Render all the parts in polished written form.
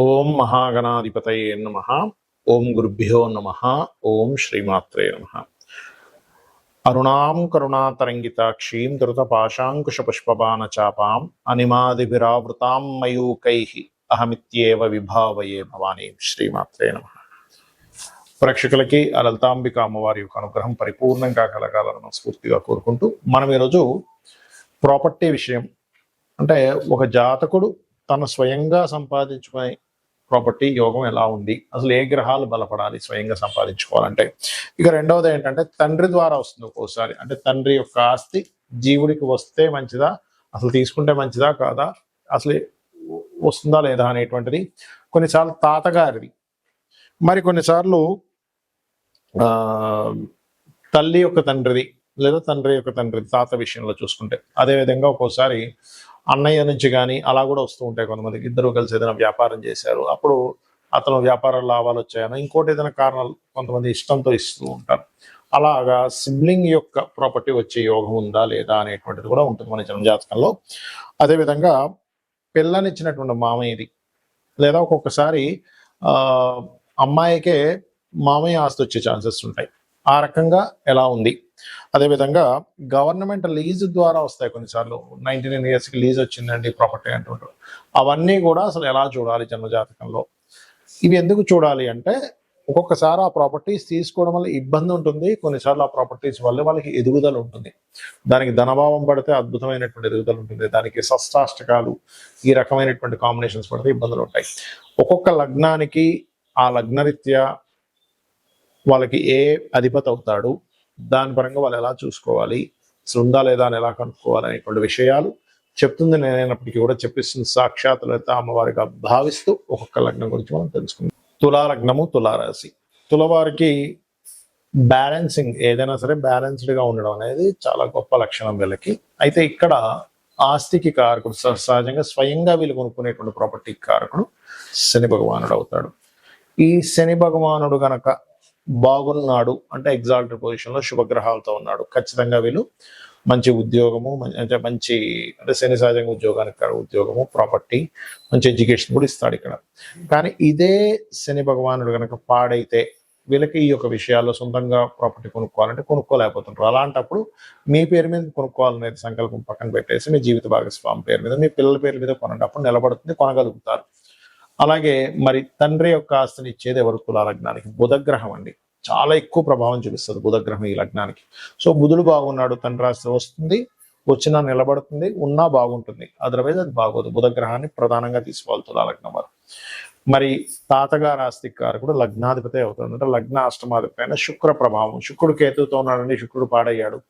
ఓం మహాగణాధిపతయే నమః. ఓం గురుభ్యో నమః. ఓం శ్రీమాత్రే నమః. అరుణాం కరుణాతరంగితాక్షీం ధృతపాశాంకుశపుష్పబాణచాపాం అనిమాదిభిరావృతాం మయూకైః అహమిత్యేవ విభావయే భవానీ. శ్రీమాత్రే నమః. ప్రేక్షకులకి ఆ లలితాంబిక అమ్మవారి యొక్క అనుగ్రహం పరిపూర్ణంగా కలగాలని స్ఫూర్తిగా కోరుకుంటూ మనం ఈరోజు ప్రాపర్టీ విషయం, అంటే ఒక జాతకుడు తను స్వయంగా సంపాదించుకునే ప్రాపర్టీ యోగం ఎలా ఉంది, అసలు ఏ గ్రహాలు బలపడాలి స్వయంగా సంపాదించుకోవాలంటే. ఇక రెండవది ఏంటంటే తండ్రి ద్వారా వస్తుంది ఒక్కోసారి, అంటే తండ్రి యొక్క ఆస్తి జీవుడికి వస్తే మంచిదా, అసలు తీసుకుంటే మంచిదా కాదా, అసలు వస్తుందా లేదా అనేటువంటిది. కొన్నిసార్లు తాతగారిది, మరి కొన్నిసార్లు తల్లి యొక్క తండ్రిది, లేదా తండ్రి యొక్క తండ్రిది తాత విషయంలో చూసుకుంటే. అదేవిధంగా ఒక్కోసారి అన్నయ్య నుంచి కానీ అలా కూడా వస్తూ ఉంటాయి. కొంతమందికి ఇద్దరు కలిసి ఏదైనా వ్యాపారం చేశారు, అప్పుడు అతను వ్యాపార లాభాలు వచ్చాయని, ఇంకోటి ఏదైనా కారణాలు కొంతమంది ఇష్టంతో ఇస్తూ ఉంటారు. అలాగా సిబ్లింగ్ యొక్క ప్రాపర్టీ వచ్చే యోగం ఉందా లేదా అనేటువంటిది కూడా ఉంటుంది మన జన్మజాతకంలో. అదేవిధంగా పిల్లనిచ్చినటువంటి మామయ్యది, లేదా ఒక్కొక్కసారి అమ్మాయికే మామయ్య ఆస్తి వచ్చే ఛాన్సెస్ ఉంటాయి. ఆ రకంగా ఎలా ఉంది. అదేవిధంగా గవర్నమెంట్ లీజ్ ద్వారా వస్తాయి కొన్నిసార్లు. 99 yearsకి లీజ్ వచ్చిందండి ప్రాపర్టీ అంటుంటారు. అవన్నీ కూడా అసలు ఎలా చూడాలి జన్మజాతకంలో. ఇవి ఎందుకు చూడాలి అంటే, ఒక్కొక్కసారి ఆ ప్రాపర్టీస్ తీసుకోవడం వల్ల ఇబ్బంది ఉంటుంది, కొన్నిసార్లు ఆ ప్రాపర్టీస్ వల్ల వాళ్ళకి ఎదుగుదల ఉంటుంది. దానికి ధనభావం పడితే అద్భుతమైనటువంటి ఎదుగుదల ఉంటుంది, దానికి షష్టాష్టకాలు ఈ రకమైనటువంటి కాంబినేషన్స్ పడితే ఇబ్బందులు ఉంటాయి. ఒక్కొక్క లగ్నానికి ఆ లగ్నరీత్యా వాళ్ళకి ఏ అధిపతి అవుతాడు, దాని పరంగా వాళ్ళు ఎలా చూసుకోవాలి, అసలు ఉందా లేదా అని ఎలా కనుక్కోవాలి అనేటువంటి విషయాలు చెప్తుంది నేనైనప్పటికీ కూడా చెప్పిస్తుంది సాక్షాత్ లలిత అమ్మవారిగా భావిస్తూ ఒక్కొక్క లగ్నం గురించి మనం తెలుసుకుందాం. తులా లగ్నము, తులారాశి. తులవారికి బ్యాలెన్సింగ్, ఏదైనా సరే బ్యాలెన్స్డ్గా ఉండడం అనేది చాలా గొప్ప లక్షణం వీళ్ళకి. అయితే ఇక్కడ ఆస్తికి కారకుడు, సహజంగా స్వయంగా వీళ్ళు కొనుక్కునేటువంటి ప్రాపర్టీ కారకుడు శని భగవానుడు అవుతాడు. ఈ శని భగవానుడు గనక బాగున్నాడు అంటే ఎగ్జాల్టెడ్ పొజిషన్లో శుభగ్రహాలతో ఉన్నాడు, ఖచ్చితంగా వీళ్ళు మంచి ఉద్యోగము, మంచి అంటే శని సహజంగా ఉద్యోగానికి ఉద్యోగము, ప్రాపర్టీ, మంచి ఎడ్యుకేషన్ కూడా ఇస్తాడు ఇక్కడ. కానీ ఇదే శని భగవానుడు కనుక పాడైతే వీళ్ళకి ఈ యొక్క విషయాల్లో సొంతంగా ప్రాపర్టీ కొనుక్కోవాలంటే కొనుక్కోలేకపోతుంటారు. అలాంటప్పుడు మీ పేరు మీద కొనుక్కోవాలనేది సంకల్పం పక్కన పెట్టేసి మీ జీవిత భాగస్వామి పేరు మీద, మీ పిల్లల పేరు మీద కొనండి, అప్పుడు నిలబడుతుంది, కొనగలుగుతారు. అలాగే మరి తండ్రి యొక్క ఆస్తిని ఇచ్చేది ఎవరు? తులా లగ్నానికి బుధగ్రహం అండి. చాలా ఎక్కువ ప్రభావం చూపిస్తుంది బుధగ్రహం ఈ లగ్నానికి. సో బుధుడు బాగున్నాడు, తండ్రి ఆస్తి వస్తుంది, వచ్చినా నిలబడుతుంది, ఉన్నా బాగుంటుంది, అదర్వైజ్ అది బాగోదు. బుధగ్రహాన్ని ప్రధానంగా తీసుకోవాలి తులా లగ్నం వారు. మరి తాతగారు ఆస్తి కారకుడు లగ్నాధిపతి అవుతుంది, అంటే లగ్న అష్టమాధిపతి అయిన శుక్ర ప్రభావం. శుక్రుడు కేతువుతో ఉన్నాడండి, శుక్రుడు పాడయ్యాడు.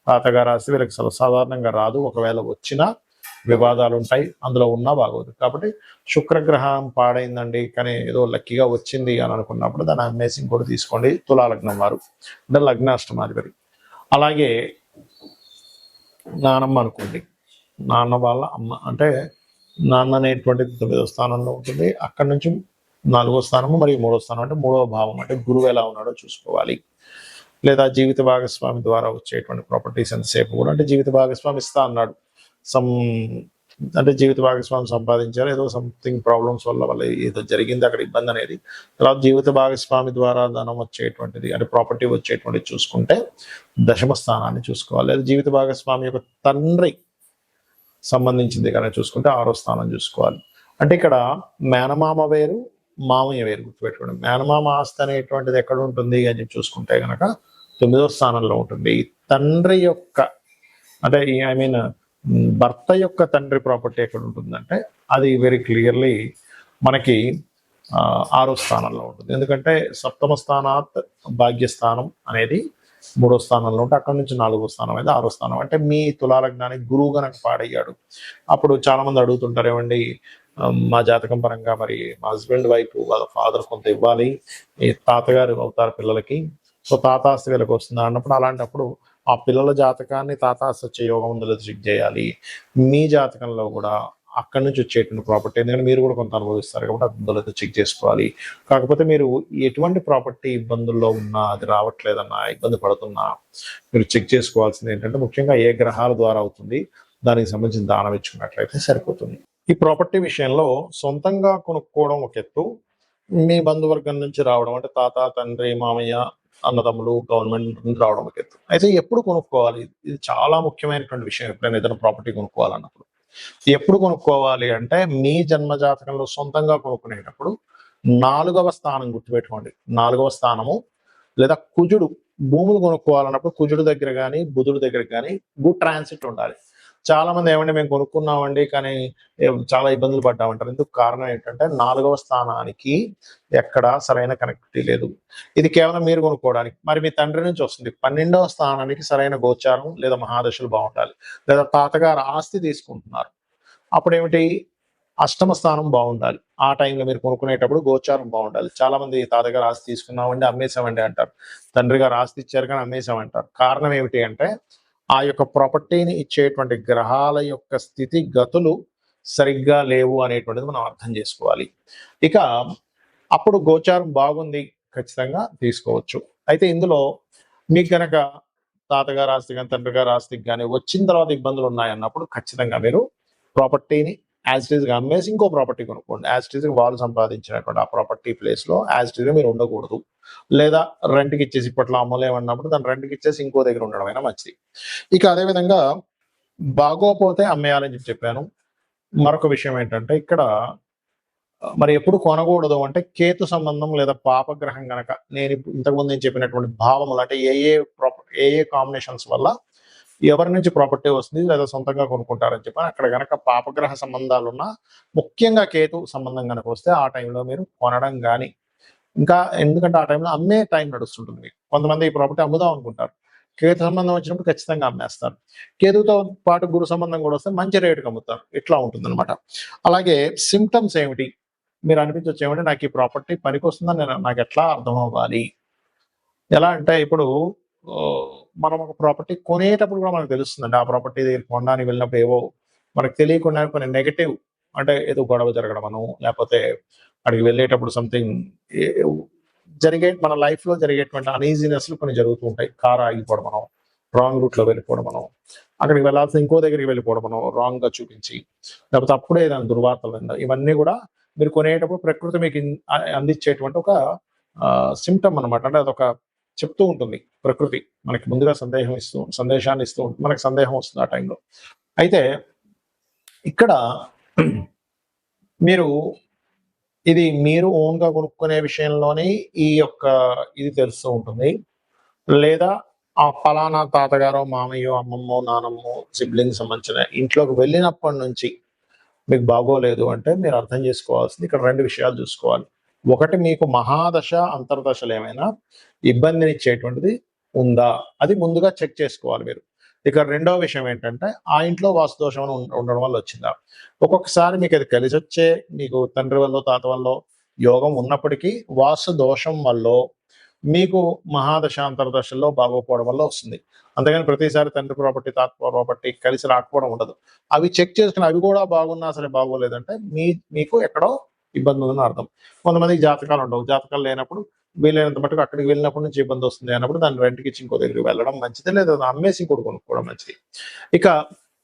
తాతగారు ఆస్తి వీళ్ళకి సాధారణంగా రాదు, ఒకవేళ వచ్చినా వివాదాలు ఉంటాయి, అందులో ఉన్నా బాగోదు. కాబట్టి శుక్రగ్రహం పాడైందండి కానీ ఏదో లక్కీగా వచ్చింది అని అనుకున్నప్పుడు దాన్ని అమ్మేసి ఇంకోటి తీసుకోండి తులా లగ్నం వారు, అంటే లగ్నాష్టమాధిపతి. అలాగే నానమ్మ అనుకోండి, నాన్న వాళ్ళ అమ్మ, అంటే నాన్న అనేటువంటిది 9వ స్థానంలో ఉంటుంది, అక్కడి నుంచి 4వ స్థానము మరియు 3వ స్థానం, అంటే 3వ భావం, అంటే గురువు ఎలా ఉన్నాడో చూసుకోవాలి. లేదా జీవిత భాగస్వామి ద్వారా వచ్చేటువంటి ప్రాపర్టీస్ ఎంతసేపు కూడా, అంటే జీవిత భాగస్వామి ఇస్తా అన్నాడు, అంటే జీవిత భాగస్వామి సంపాదించారు, ఏదో సంథింగ్ ప్రాబ్లమ్స్ వల్ల ఏదో జరిగింది అక్కడ ఇబ్బంది అనేది. తర్వాత జీవిత భాగస్వామి ద్వారా ధనం వచ్చేటువంటిది, అంటే ప్రాపర్టీ వచ్చేటువంటిది చూసుకుంటే దశమ స్థానాన్ని చూసుకోవాలి. లేదా జీవిత భాగస్వామి యొక్క తండ్రి సంబంధించింది కానీ చూసుకుంటే 6వ స్థానం చూసుకోవాలి. అంటే ఇక్కడ మేనమామ వేరు, మామయ్య వేరు, గుర్తుపెట్టుకోండి. మేనమామ ఆస్తి అనేటువంటిది ఎక్కడ ఉంటుంది అని చెప్పి చూసుకుంటే కనుక 9వ స్థానంలో ఉంటుంది. తండ్రి యొక్క, అంటే ఐ మీన్ భర్త యొక్క తండ్రి ప్రాపర్టీ ఎక్కడ ఉంటుందంటే అది వెరీ క్లియర్లీ మనకి 6వ స్థానంలో ఉంటుంది. ఎందుకంటే సప్తమ స్థానాత్ భాగ్యస్థానం అనేది 3వ స్థానంలో ఉంటే అక్కడి నుంచి 4వ స్థానం అయితే 6వ స్థానం. అంటే మీ తులాలగ్నానికి గురువు గనక పాడయ్యాడు, అప్పుడు చాలా మంది అడుగుతుంటారు, ఏమండి మా జాతకం పరంగా మరి మా హస్బెండ్ వైపు వాళ్ళ ఫాదర్ కొంత ఇవ్వాలి, ఈ తాతగారు అవుతారు పిల్లలకి, సో తాతాస్తి వీళ్ళకి వస్తుంది అన్నప్పుడు, అలాంటప్పుడు ఆ పిల్లల జాతకాన్ని తాతాస్తి వచ్చే యోగం ఉందో చెక్ చేయాలి. మీ జాతకంలో కూడా అక్కడి నుంచి వచ్చేటువంటి ప్రాపర్టీ, ఎందుకంటే మీరు కూడా కొంత అనుభవిస్తారు కాబట్టి అందులో చెక్ చేసుకోవాలి. కాకపోతే మీరు ఎటువంటి ప్రాపర్టీ ఇబ్బందుల్లో ఉన్నా, అది రావట్లేదన్నా, ఇబ్బంది పడుతున్నా మీరు చెక్ చేసుకోవాల్సింది ఏంటంటే ముఖ్యంగా ఏ గ్రహాల ద్వారా అవుతుంది, దానికి సంబంధించిన దానం ఇచ్చుకున్నట్లయితే సరిపోతుంది. ఈ ప్రాపర్టీ విషయంలో సొంతంగా కొనుక్కోవడం ఒక ఎత్తు, మీ బంధువర్గం నుంచి రావడం అంటే తాత, తండ్రి, మామయ్య, అన్నదమ్ములు, గవర్నమెంట్ నుంచి రావడం ఒక ఎత్తు. అయితే ఎప్పుడు కొనుక్కోవాలి? ఇది చాలా ముఖ్యమైనటువంటి విషయం ఎప్పుడైనా ఏదైనా ప్రాపర్టీ కొనుక్కోవాలన్నప్పుడు. ఎప్పుడు కొనుక్కోవాలి అంటే మీ జన్మ జాతకంలో సొంతంగా కొనుక్కునేటప్పుడు 4వ స్థానం గుర్తుపెట్టుకోండి. 4వ స్థానము లేదా కుజుడు భూములు కొనుక్కోవాలన్నప్పుడు కుజుడు దగ్గర కానీ బుధుడు దగ్గర కానీ గుడ్ ట్రాన్సిట్ ఉండాలి. చాలా మంది ఏమంటే మేము కొనుక్కున్నామండి కానీ చాలా ఇబ్బందులు పడ్డామంటారు. ఎందుకు కారణం ఏంటంటే 4వ స్థానానికి ఎక్కడ సరైన కనెక్టివిటీ లేదు. ఇది కేవలం మీరు కొనుక్కోవడానికి. మరి మీ తండ్రి నుంచి వస్తుంది. 12వ స్థానానికి సరైన గోచారం లేదా మహాదశలు బాగుండాలి. లేదా తాతగారు ఆస్తి తీసుకుంటున్నారు. అప్పుడేమిటి అష్టమ స్థానం బాగుండాలి. ఆ టైంలో మీరు కొనుక్కునేటప్పుడు గోచారం బాగుండాలి. చాలా మంది తాతగారు ఆస్తి తీసుకున్నామండి అమ్మేశామండి అంటారు. తండ్రి గారు ఆస్తి ఇచ్చారు కానీ అమ్మేశామంటారు. కారణం ఏమిటి అంటే ఆ యొక్క ప్రాపర్టీని ఇచ్చేటువంటి గ్రహాల యొక్క స్థితి గతులు సరిగ్గా లేవు అనేటువంటిది మనం అర్థం చేసుకోవాలి. ఇక అప్పుడు గోచారం బాగుంది, ఖచ్చితంగా తీసుకోవచ్చు. అయితే ఇందులో మీకు గనక తాతగారు ఆస్తి కానీ తండ్రి గారు ఆస్తికి కానీ వచ్చిన తర్వాత ఇబ్బందులు ఉన్నాయన్నప్పుడు ఖచ్చితంగా మీరు ప్రాపర్టీని యాజ్ ఇట్ ఈస్గా అమ్మేసి ఇంకో ప్రాపర్టీ కొనుక్కోండి. యాజ్ ఇట్ ఈస్గా వాళ్ళు సంపాదించినటువంటి ఆ ప్రాపర్టీ ప్లేస్లో యాజ్ ఇట్ ఈస్గా మీరు ఉండకూడదు. లేదా రెంట్కి ఇచ్చేసి ఇప్పట్లో అమ్మలేమన్నప్పుడు దాన్ని రెంట్కి ఇచ్చేసి ఇంకో దగ్గర ఉండడం మంచిది. ఇక అదేవిధంగా బాగోపోతే అమ్మేయాలని చెప్పాను. మరొక విషయం ఏంటంటే ఇక్కడ మరి ఎప్పుడు కొనకూడదు అంటే కేతు సంబంధం లేదా పాపగ్రహం గనక ఇంతకుముందు నేను చెప్పినటువంటి భావములు అంటే ఏ కాంబినేషన్స్ వల్ల ఎవరి నుంచి ప్రాపర్టీ వస్తుంది లేదా సొంతంగా కొనుక్కుంటారని చెప్పని అక్కడ గనక పాపగ్రహ సంబంధాలు ఉన్నా, ముఖ్యంగా కేతు సంబంధం కనుక వస్తే ఆ టైంలో మీరు కొనడం కానీ ఇంకా ఎందుకంటే ఆ టైంలో అమ్మే టైం నడుస్తుంటుంది మీకు. కొంతమంది ఈ ప్రాపర్టీ అమ్ముదాం అనుకుంటారు, కేతు సంబంధం వచ్చినప్పుడు ఖచ్చితంగా అమ్మేస్తారు. కేతుతో పాటు గురు సంబంధం కూడా వస్తే మంచి రేటుకి అమ్ముతారు. ఇట్లా ఉంటుంది అనమాట. అలాగే సిమ్టమ్స్ ఏమిటి మీరు అనిపించవచ్చు ఏమంటే నాకు ఈ ప్రాపర్టీ పనికి వస్తుందని నాకు ఎట్లా అర్థం అవ్వాలి? ఎలా అంటే ఇప్పుడు మనం ఒక ప్రాపర్టీ కొనేటప్పుడు కూడా మనకు తెలుస్తుందండి. ఆ ప్రాపర్టీ దగ్గర కొనడానికి వెళ్ళినప్పుడు ఏవో మనకు తెలియకుండా కొన్ని నెగటివ్ అంటే ఏదో గొడవ జరగడమను, లేకపోతే అక్కడికి వెళ్ళేటప్పుడు సంథింగ్ మన లైఫ్లో జరిగేటువంటి అనీజీనెస్లు కొన్ని జరుగుతూ ఉంటాయి. కారు ఆగిపోవడమనో, రాంగ్ రూట్లో వెళ్ళిపోవడమనో, అక్కడికి వెళ్ళాల్సిన ఇంకో దగ్గరికి వెళ్ళిపోవడమనో రాంగ్గా చూపించి, లేకపోతే అప్పుడే దాని దుర్వార్తలు ఇవన్నీ కూడా మీరు కొనేటప్పుడు ప్రకృతి మీకు అందించేటువంటి ఒక సిమ్టమ్ అనమాట. అంటే అదొక చెప్తూ ఉంటుంది ప్రకృతి మనకి ముందుగా సందేశాన్ని ఇస్తూ ఉంటుంది. మనకి సందేహం వస్తుంది ఆ టైంలో. అయితే ఇక్కడ మీరు ఓన్గా కొనుక్కునే విషయంలోనే ఈ యొక్క ఇది తెలుస్తూ ఉంటుంది. లేదా ఆ ఫలానా తాతగారో, మామయ్యో, అమ్మమ్మో, నానమ్మో, సిబ్లింగ్ సంబంధించిన ఇంట్లోకి వెళ్ళినప్పటి నుంచి మీకు బాగోలేదు అంటే మీరు అర్థం చేసుకోవాల్సింది ఇక్కడ 2 విషయాలు చూసుకోవాలి. ఒకటి, మీకు మహాదశ అంతర్దశలు ఏమైనా ఇబ్బందినిచ్చేటువంటిది ఉందా అది ముందుగా చెక్ చేసుకోవాలి మీరు. ఇక రెండవ విషయం ఏంటంటే ఆ ఇంట్లో వాస్తు దోషం ఉండడం వల్ల వచ్చిందా. ఒక్కొక్కసారి మీకు అది కలిసి వచ్చే మీకు తండ్రి వల్ల తాత వల్ల యోగం ఉన్నప్పటికీ వాస్తు దోషం వల్ల మీకు మహాదశ అంతర్దశల్లో బాగోపోవడం వల్ల వస్తుంది. అంతేగాని ప్రతిసారి తండ్రి ప్రాపర్టీ తాత ప్రాపర్టీ కలిసి రాకపోవడం ఉండదు. అవి చెక్ చేసుకుని అవి కూడా బాగున్నా సరే బాగోలేదంటే మీకు ఎక్కడో ఇబ్బంది ఉందని అర్థం. కొంతమందికి జాతకాలు ఉండవు. జాతకాలు లేనప్పుడు వీలైనంత మటుకు అక్కడికి వెళ్ళినప్పటి నుంచి ఇబ్బంది వస్తుంది అన్నప్పుడు దాన్ని రెంట్కి ఇచ్చి ఇంకో దగ్గరికి వెళ్ళడం మంచిది, లేదా అమ్మేసి ఇంకోటి కొనుక్కోవడం మంచిది. ఇక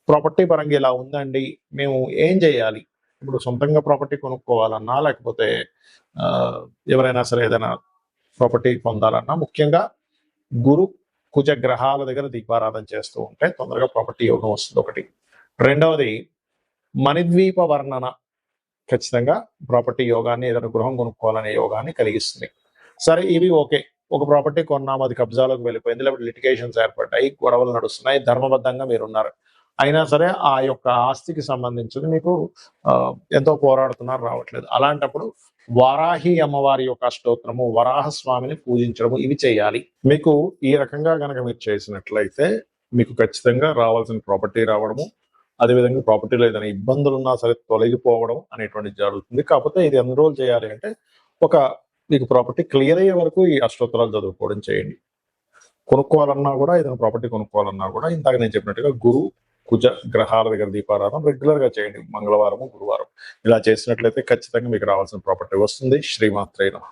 ప్రాపర్టీ పరంగా ఇలా ఉందండి, మేము ఏం చేయాలి? ఇప్పుడు సొంతంగా ప్రాపర్టీ కొనుక్కోవాలన్నా లేకపోతే ఎవరైనా సరే ఏదైనా ప్రాపర్టీ పొందాలన్నా ముఖ్యంగా గురు కుజ గ్రహాల దగ్గర దీపారాధన చేస్తూ ఉంటే తొందరగా ప్రాపర్టీ యోగం వస్తుంది ఒకటి. రెండవది మణిద్వీప వర్ణన ఖచ్చితంగా ప్రాపర్టీ యోగాన్ని ఏదైనా గృహం కొనుక్కోవాలనే యోగాన్ని కలిగిస్తుంది. సరే ఇవి ఓకే, ఒక ప్రాపర్టీ కొన్నాము అది కబ్జాలోకి వెళ్ళిపోయింది, లేకపోతే లిటిగేషన్స్ ఏర్పడ్డాయి, గొడవలు నడుస్తున్నాయి, ధర్మబద్ధంగా మీరున్నారు, అయినా సరే ఆ యొక్క ఆస్తికి సంబంధించి మీకు ఎంతో పోరాడుతున్నారు రావట్లేదు. అలాంటప్పుడు వారాహి అమ్మవారి యొక్క స్తోత్రము, వరాహస్వామిని పూజించడము ఇవి చేయాలి. మీకు ఈ రకంగా కనుక మీరు చేసినట్లయితే మీకు ఖచ్చితంగా రావాల్సిన ప్రాపర్టీ రావడము, అదేవిధంగా ప్రాపర్టీలో ఏదైనా ఇబ్బందులు ఉన్నా సరే తొలగిపోవడం అనేటువంటిది జరుగుతుంది. కాకపోతే ఇది ఎన్ని రోజులు చేయాలి అంటే మీకు ప్రాపర్టీ క్లియర్ అయ్యే వరకు ఈ అష్టోత్తరాలు చదువుకోవడం చేయండి. కొనుక్కోవాలన్నా కూడా ఏదైనా ప్రాపర్టీ కొనుక్కోవాలన్నా కూడా ఇందాక నేను చెప్పినట్టుగా గురు కుజ గ్రహాల దగ్గర దీపారాధన రెగ్యులర్ గా చేయండి. మంగళవారము, గురువారం ఇలా చేసినట్లయితే ఖచ్చితంగా మీకు రావాల్సిన ప్రాపర్టీ వస్తుంది. శ్రీమాత్రే నమః.